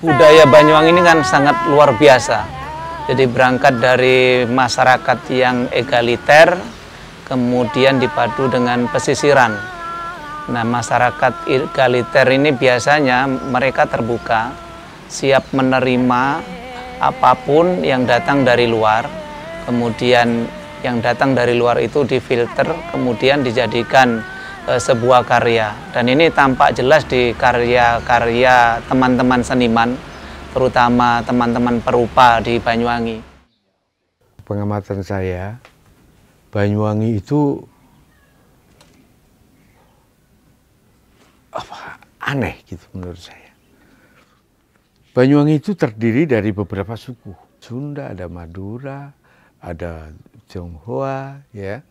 Budaya Banyuwangi ini kan sangat luar biasa. Jadi berangkat dari masyarakat yang egaliter, kemudian dipadu dengan pesisiran. Nah, masyarakat egaliter ini biasanya mereka terbuka, siap menerima apapun yang datang dari luar. Kemudian yang datang dari luar itu difilter, kemudian dijadikan sebuah karya. Dan ini tampak jelas di karya-karya teman-teman seniman, terutama teman-teman perupa di Banyuwangi. Pengamatan saya, Banyuwangi itu aneh gitu menurut saya. Banyuwangi itu terdiri dari beberapa suku. Sunda, ada Madura, ada Tionghoa, ya,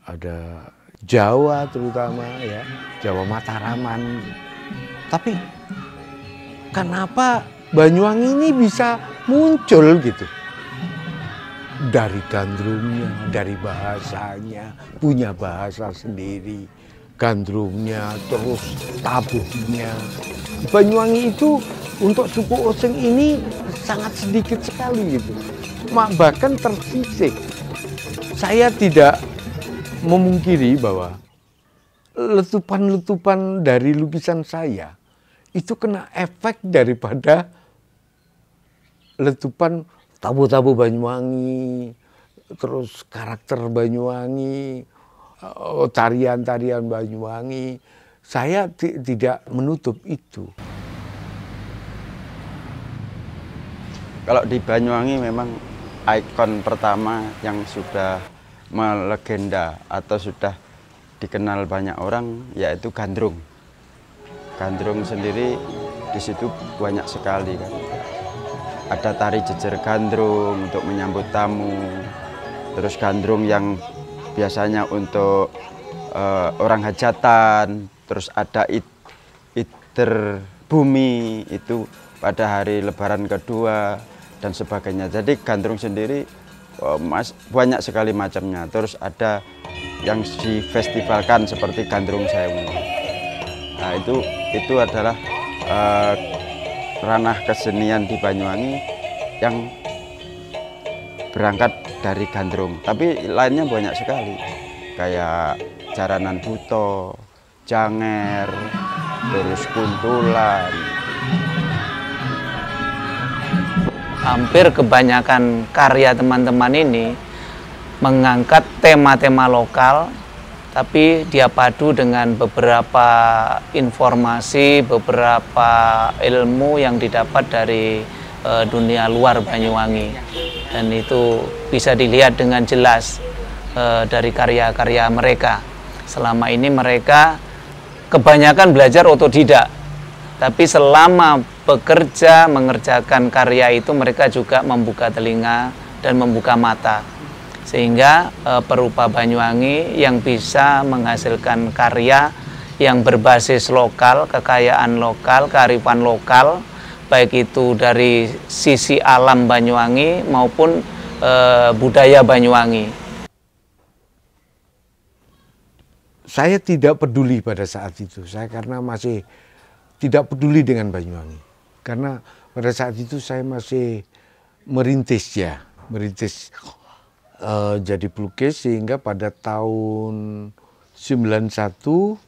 ada Jawa terutama, ya, Jawa Mataraman. Tapi kenapa Banyuwangi ini bisa muncul gitu? Dari gandrungnya, dari bahasanya, punya bahasa sendiri. Gandrungnya, terus tabuhnya. Banyuwangi itu untuk suku Osing ini sangat sedikit sekali gitu. Bahkan tersisih. Saya tidak memungkiri bahwa letupan-letupan dari lukisan saya itu kena efek daripada letupan tabu-tabu Banyuwangi, terus karakter Banyuwangi, tarian-tarian Banyuwangi. Saya tidak menutup itu. Kalau di Banyuwangi memang ikon pertama yang sudah melegenda atau sudah dikenal banyak orang yaitu gandrung. Gandrung sendiri di situ banyak sekali kan. Ada tari jejer gandrung untuk menyambut tamu. Terus gandrung yang biasanya untuk orang hajatan. Terus ada iter bumi itu pada hari Lebaran kedua dan sebagainya. Jadi gandrung sendiri banyak sekali macamnya. Terus ada yang difestivalkan seperti Gandrung Sewu. Nah, itu adalah ranah kesenian di Banyuwangi yang berangkat dari gandrung. Tapi lainnya banyak sekali. Kayak jaranan buto, janger, terus kuntulan. Hampir kebanyakan karya teman-teman ini mengangkat tema-tema lokal, tapi dia padu dengan beberapa informasi, beberapa ilmu yang didapat dari dunia luar Banyuwangi. Dan itu bisa dilihat dengan jelas dari karya-karya mereka. Selama ini mereka kebanyakan belajar otodidak, tapi selama bekerja, mengerjakan karya itu mereka juga membuka telinga dan membuka mata. Sehingga perupa Banyuwangi yang bisa menghasilkan karya yang berbasis lokal, kekayaan lokal, kearifan lokal, baik itu dari sisi alam Banyuwangi maupun budaya Banyuwangi. Saya tidak peduli pada saat itu, karena masih tidak peduli dengan Banyuwangi. Karena pada saat itu saya masih merintis jadi pelukis, sehingga pada tahun 91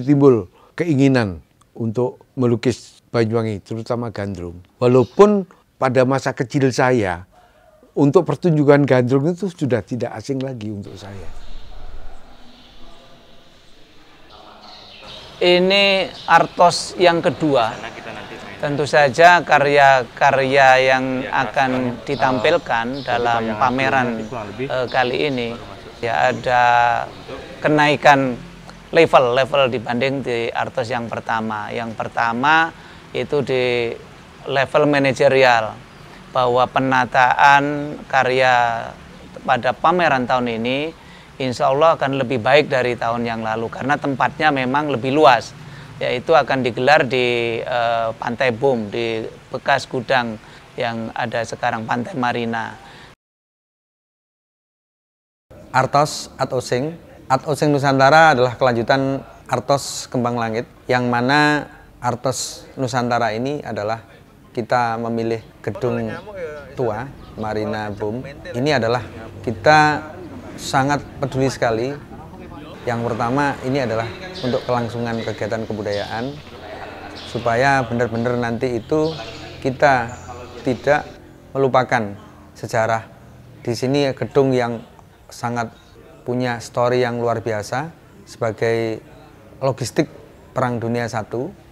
timbul keinginan untuk melukis Banyuwangi, terutama gandrung. Walaupun pada masa kecil saya, untuk pertunjukan gandrung itu sudah tidak asing lagi untuk saya. Ini Artos yang kedua. Tentu saja karya-karya yang akan ditampilkan dalam pameran kali ini, ya, ada kenaikan level dibanding di Artos yang pertama. Yang pertama itu di level manajerial, bahwa penataan karya pada pameran tahun ini insya Allah akan lebih baik dari tahun yang lalu karena tempatnya memang lebih luas, yaitu akan digelar di Pantai Bom, di bekas gudang yang ada sekarang Pantai Marina. Artos Art Osing Nusantara adalah kelanjutan Artos Kembang Langit, yang mana Artos Nusantara ini adalah kita memilih gedung tua Marina Bom. Ini adalah kita sangat peduli sekali. Yang pertama ini adalah untuk kelangsungan kegiatan kebudayaan, supaya benar-benar nanti itu kita tidak melupakan sejarah. Di sini gedung yang sangat punya story yang luar biasa sebagai logistik Perang Dunia I.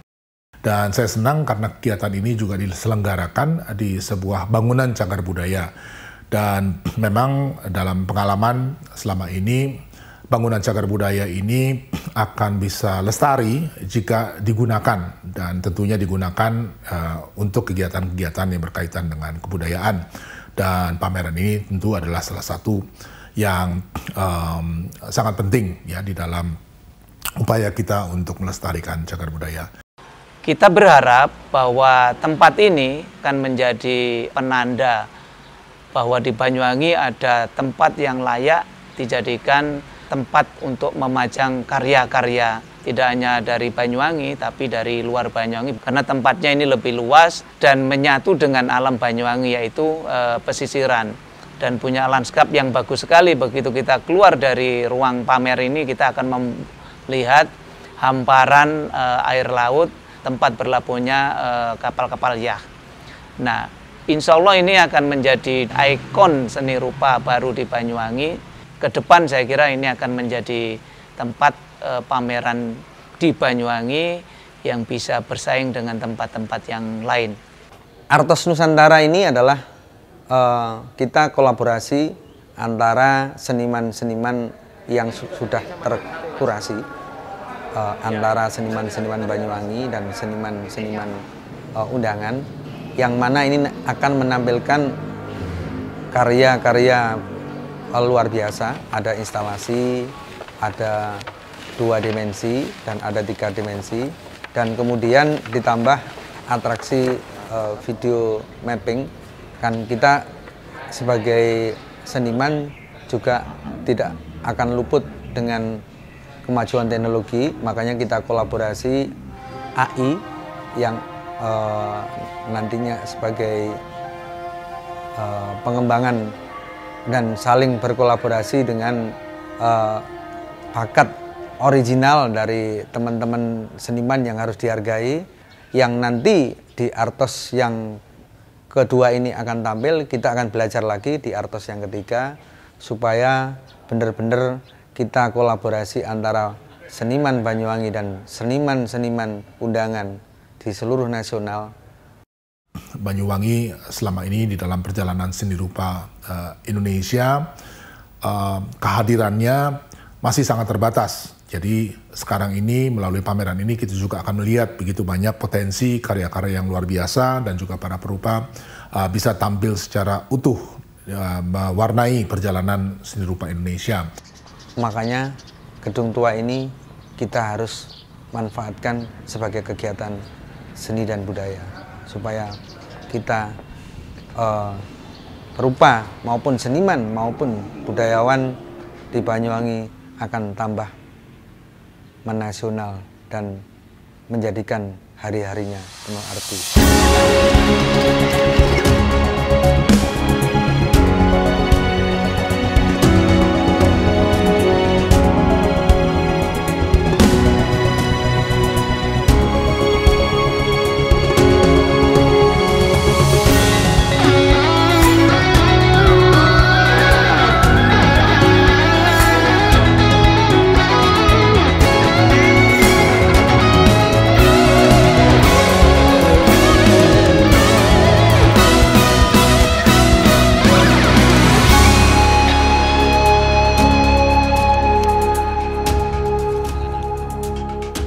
Dan saya senang karena kegiatan ini juga diselenggarakan di sebuah bangunan cagar budaya. Dan memang dalam pengalaman selama ini, bangunan cagar budaya ini akan bisa lestari jika digunakan. Dan tentunya digunakan untuk kegiatan-kegiatan yang berkaitan dengan kebudayaan. Dan pameran ini tentu adalah salah satu yang sangat penting ya di dalam upaya kita untuk melestarikan cagar budaya. Kita berharap bahwa tempat ini akan menjadi penanda bahwa di Banyuwangi ada tempat yang layak dijadikan tempat untuk memajang karya-karya, tidak hanya dari Banyuwangi tapi dari luar Banyuwangi, karena tempatnya ini lebih luas dan menyatu dengan alam Banyuwangi, yaitu pesisiran, dan punya lanskap yang bagus sekali. Begitu kita keluar dari ruang pamer ini, kita akan melihat hamparan air laut, tempat berlabuhnya kapal-kapal yacht. Nah, insya Allah ini akan menjadi ikon seni rupa baru di Banyuwangi. Ke depan saya kira ini akan menjadi tempat pameran di Banyuwangi yang bisa bersaing dengan tempat-tempat yang lain. Artos Nusantara ini adalah kita kolaborasi antara seniman-seniman yang sudah terkurasi, antara seniman-seniman Banyuwangi dan seniman-seniman undangan, yang mana ini akan menampilkan karya-karya luar biasa. Ada instalasi, ada 2 dimensi dan ada 3 dimensi, dan kemudian ditambah atraksi video mapping. Kan kita sebagai seniman juga tidak akan luput dengan kemajuan teknologi, makanya kita kolaborasi AI yang nantinya sebagai pengembangan dan saling berkolaborasi dengan bakat original dari teman-teman seniman yang harus dihargai, yang nanti di Artos yang kedua ini akan tampil. Kita akan belajar lagi di Artos yang ketiga supaya benar-benar kita kolaborasi antara seniman Banyuwangi dan seniman-seniman undangan di seluruh nasional. Banyuwangi selama ini di dalam perjalanan seni rupa Indonesia, kehadirannya masih sangat terbatas. Jadi sekarang ini melalui pameran ini kita juga akan melihat begitu banyak potensi karya-karya yang luar biasa, dan juga para perupa bisa tampil secara utuh mewarnai perjalanan seni rupa Indonesia. Makanya gedung tua ini kita harus manfaatkan sebagai kegiatan seni dan budaya, supaya kita perupa maupun seniman maupun budayawan di Banyuwangi akan tambah menasional dan menjadikan hari-harinya penuh arti.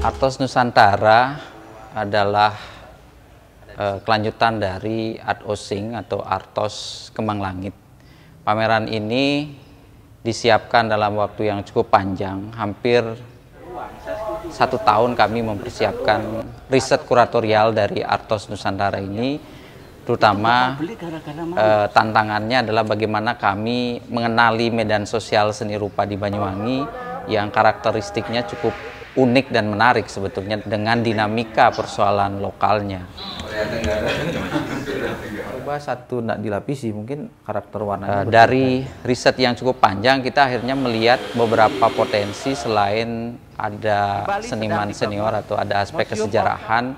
Artos Nusantara adalah kelanjutan dari Art Osing atau Artos Kembang Langit. Pameran ini disiapkan dalam waktu yang cukup panjang, hampir 1 tahun kami mempersiapkan riset kuratorial dari Artos Nusantara ini, terutama tantangannya adalah bagaimana kami mengenali medan sosial seni rupa di Banyuwangi yang karakteristiknya cukup unik dan menarik sebetulnya dengan dinamika persoalan lokalnya. Coba satu tidak dilapisi mungkin karakter warna. Dari riset yang cukup panjang kita akhirnya melihat beberapa potensi selain ada seniman senior atau ada aspek kesejarahan,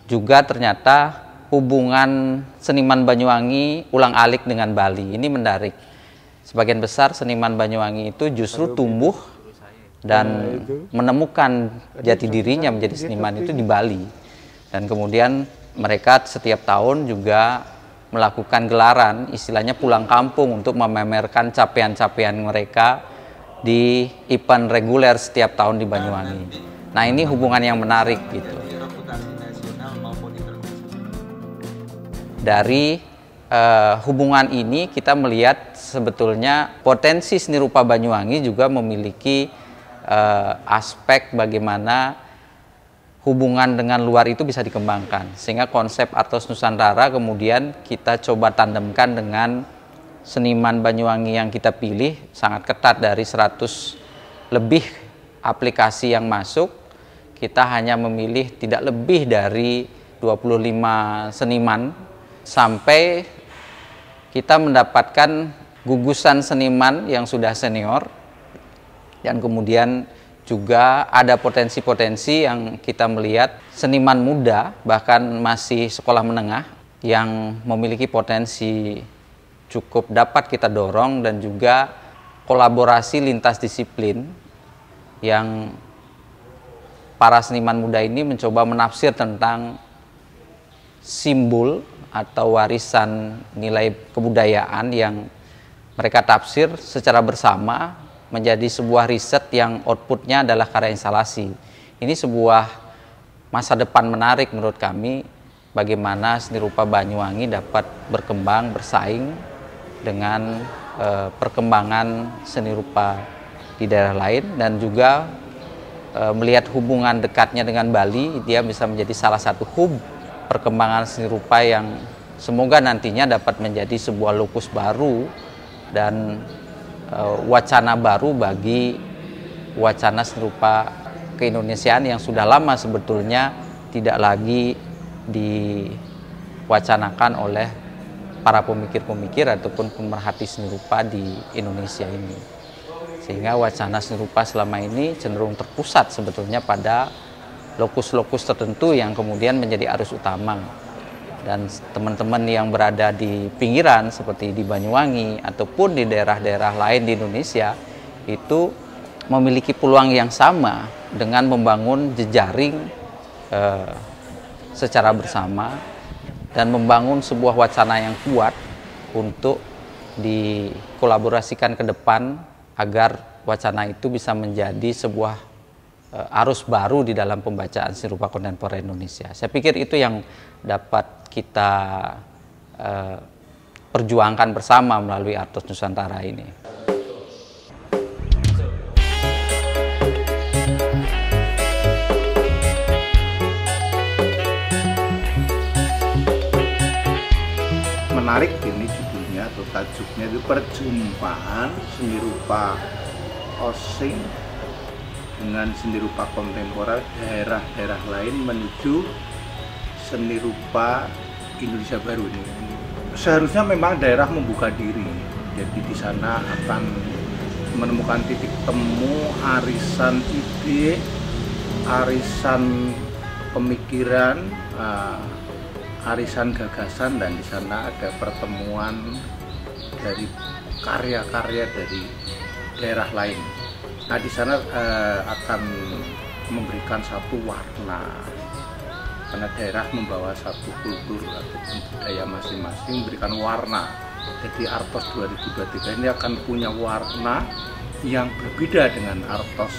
juga ternyata hubungan seniman Banyuwangi ulang-alik dengan Bali ini menarik. Sebagian besar seniman Banyuwangi itu justru tumbuh dan menemukan jati dirinya menjadi seniman itu di Bali. Dan kemudian mereka setiap tahun juga melakukan gelaran, istilahnya pulang kampung untuk memamerkan capaian-capaian mereka di event reguler setiap tahun di Banyuwangi. Nah, ini hubungan yang menarik gitu. Dari hubungan ini kita melihat sebetulnya potensi seni rupa Banyuwangi juga memiliki aspek bagaimana hubungan dengan luar itu bisa dikembangkan. Sehingga konsep Artos Nusantara kemudian kita coba tandemkan dengan seniman Banyuwangi yang kita pilih, sangat ketat dari 100 lebih aplikasi yang masuk. Kita hanya memilih tidak lebih dari 25 seniman sampai kita mendapatkan gugusan seniman yang sudah senior. Dan kemudian juga ada potensi-potensi yang kita melihat seniman muda bahkan masih sekolah menengah yang memiliki potensi cukup dapat kita dorong, dan juga kolaborasi lintas disiplin yang para seniman muda ini mencoba menafsir tentang simbol atau warisan nilai kebudayaan yang mereka tafsir secara bersama menjadi sebuah riset yang outputnya adalah karya instalasi. Ini sebuah masa depan menarik menurut kami, bagaimana seni rupa Banyuwangi dapat berkembang, bersaing dengan perkembangan seni rupa di daerah lain, dan juga melihat hubungan dekatnya dengan Bali, dia bisa menjadi salah satu hub perkembangan seni rupa yang semoga nantinya dapat menjadi sebuah lokus baru dan wacana baru bagi wacana seni rupa keindonesiaan yang sudah lama sebetulnya tidak lagi diwacanakan oleh para pemikir-pemikir ataupun pemerhati seni rupa di Indonesia ini. Sehingga wacana seni rupa selama ini cenderung terpusat sebetulnya pada lokus-lokus tertentu yang kemudian menjadi arus utama. Dan teman-teman yang berada di pinggiran seperti di Banyuwangi ataupun di daerah-daerah lain di Indonesia itu memiliki peluang yang sama dengan membangun jejaring secara bersama dan membangun sebuah wacana yang kuat untuk dikolaborasikan ke depan agar wacana itu bisa menjadi sebuah arus baru di dalam pembacaan seni rupa kontemporer Indonesia. Saya pikir itu yang dapat kita perjuangkan bersama melalui Artos Nusantara ini. Menarik ini judulnya atau tajuknya itu perjumpaan seni rupa Osing dengan seni rupa kontemporer daerah-daerah lain menuju seni rupa Indonesia baru ini. Seharusnya memang daerah membuka diri, jadi di sana akan menemukan titik temu arisan ide, arisan pemikiran, arisan gagasan, dan di sana ada pertemuan dari karya-karya dari daerah lain. Nah, di sana akan memberikan satu warna, karena daerah membawa satu kultur atau budaya masing-masing, memberikan warna. Jadi Artos 2023 ini akan punya warna yang berbeda dengan Artos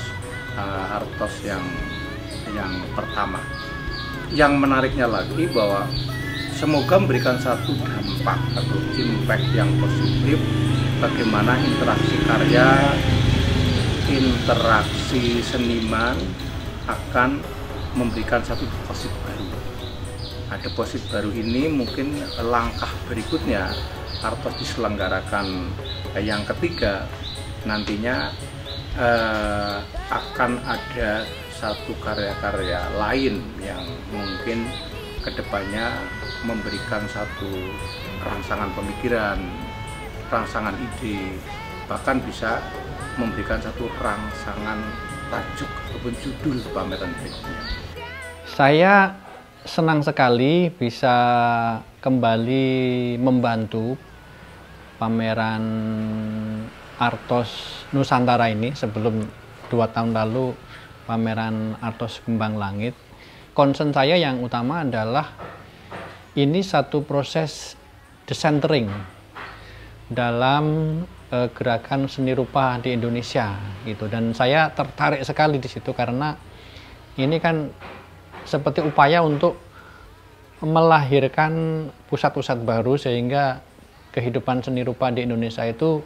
yang yang pertama. Yang menariknya lagi bahwa semoga memberikan satu dampak atau impact yang positif bagaimana interaksi karya, interaksi seniman akan memberikan satu deposit baru. Nah, deposit baru ini mungkin langkah berikutnya Artos diselenggarakan yang ketiga, nantinya akan ada satu karya-karya lain yang mungkin kedepannya memberikan satu rangsangan pemikiran, rangsangan ide, bahkan bisa memberikan satu rangsangan tajuk ataupun judul pameran berikutnya. Saya senang sekali bisa kembali membantu pameran Artos Nusantara ini. Sebelum 2 tahun lalu pameran Artos Kembang Langit, concern saya yang utama adalah ini satu proses decentering dalam gerakan seni rupa di Indonesia gitu. Dan saya tertarik sekali di situ karena ini kan seperti upaya untuk melahirkan pusat-pusat baru sehingga kehidupan seni rupa di Indonesia itu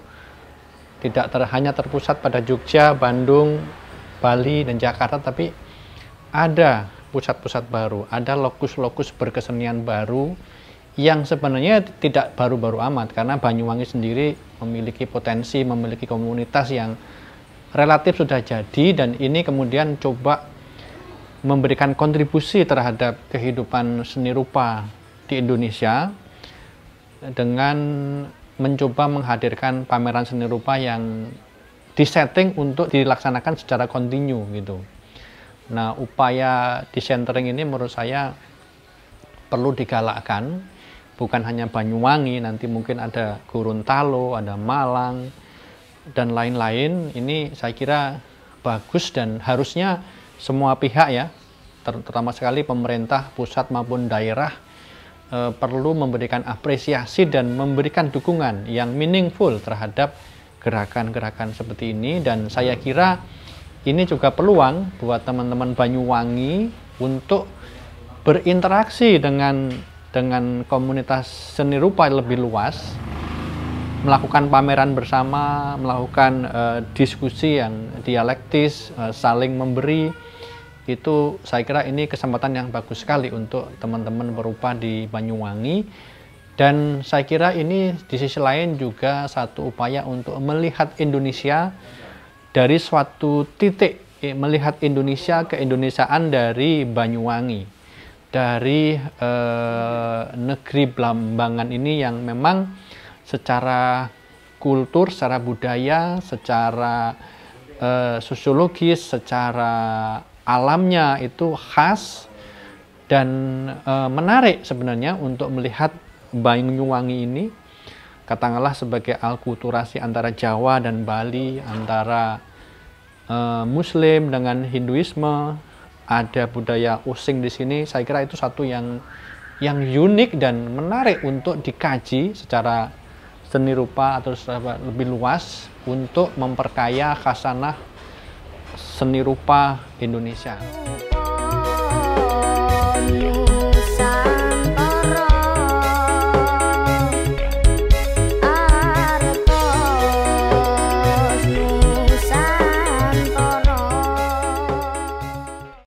tidak hanya terpusat pada Jogja, Bandung, Bali, dan Jakarta, tapi ada pusat-pusat baru, ada lokus-lokus berkesenian baru yang sebenarnya tidak baru-baru amat karena Banyuwangi sendiri memiliki potensi, memiliki komunitas yang relatif sudah jadi, dan ini kemudian coba memberikan kontribusi terhadap kehidupan seni rupa di Indonesia dengan mencoba menghadirkan pameran seni rupa yang disetting untuk dilaksanakan secara kontinu gitu. Nah, upaya decentering ini menurut saya perlu digalakkan, bukan hanya Banyuwangi, nanti mungkin ada Gorontalo, ada Malang, dan lain-lain. Ini saya kira bagus dan harusnya semua pihak ya, terutama sekali pemerintah pusat maupun daerah, perlu memberikan apresiasi dan memberikan dukungan yang meaningful terhadap gerakan-gerakan seperti ini. Dan saya kira ini juga peluang buat teman-teman Banyuwangi untuk berinteraksi dengan komunitas seni rupa lebih luas, melakukan pameran bersama, melakukan diskusi yang dialektis, saling memberi. Itu saya kira ini kesempatan yang bagus sekali untuk teman-teman berupa di Banyuwangi. Dan saya kira ini di sisi lain juga satu upaya untuk melihat Indonesia dari suatu titik, melihat Indonesia keindonesiaan dari Banyuwangi, dari negeri Blambangan ini yang memang secara kultur, secara budaya, secara sosiologis, secara alamnya itu khas dan menarik sebenarnya untuk melihat Banyuwangi ini, katakanlah sebagai alkulturasi antara Jawa dan Bali, antara Muslim dengan Hinduisme, ada budaya Osing di sini. Saya kira itu satu yang unik dan menarik untuk dikaji secara seni rupa atau secara lebih luas untuk memperkaya khasanah seni rupa Indonesia.